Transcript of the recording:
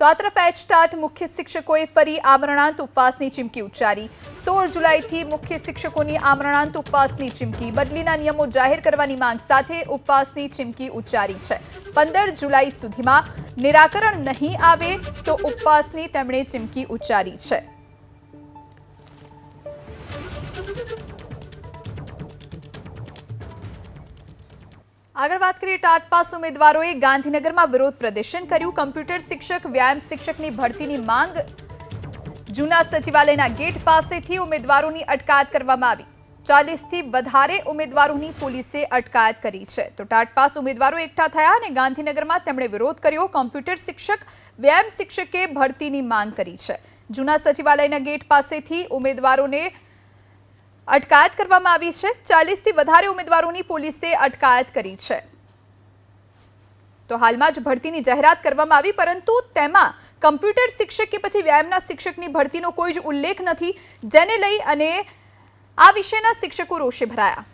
તો આ તરફ એચટાટ મુખ્ય શિક્ષકોએ ફરી આમરણાંત ઉપવાસની ચીમકી ઉચ્ચારી। 16 જુલાઈથી મુખ્ય શિક્ષકોની આમરણાંત ઉપવાસની ચીમકી, બદલીના નિયમો જાહેર કરવાની માંગ સાથે ઉપવાસની ચીમકી ઉચ્ચારી છે। 15 જુલાઈ સુધીમાં નિરાકરણ નહીં આવે તો ઉપવાસની તેમણે ચીમકી ઉચ્ચારી છે। આગળ વાત કરીએ, ટાટ પાસ ઉમેદવારોએ ગાંધીનગરમાં વિરોધ પ્રદર્શન કર્યું। કમ્પ્યુટર શિક્ષક, વ્યાયામ શિક્ષકની ભરતીની માંગ જૂના સચિવાલયના ગેટ પાસેથી ઉમેદવારોની અટકાયત કરવામાં આવી। 40થી વધારે ઉમેદવારોની પોલીસે અટકાયત કરી છે। તો ટાટ પાસ ઉમેદવારો એકઠા થયા અને ગાંધીનગરમાં તેમણે વિરોધ કર્યો। કમ્પ્યુટર શિક્ષક, વ્યાયામ શિક્ષકે ભરતીની માંગ કરી છે। જૂના સચિવાલયના ગેટ પાસેથી ઉમેદવારોને અટકાયત કરવામાં આવી છે। 40થી વધારે ઉમેદવારોની પોલીસે અટકાયત કરી છે। તો હાલમાં જ ભરતીની જાહેરાત કરવામાં આવી, પરંતુ તેમાં કમ્પ્યુટર શિક્ષક કે પછી વ્યાયામના શિક્ષકની ભરતીનો કોઈ જ ઉલ્લેખ નથી, જેને લઈ અને આ વિષયના શિક્ષકો રોષે ભરાયા।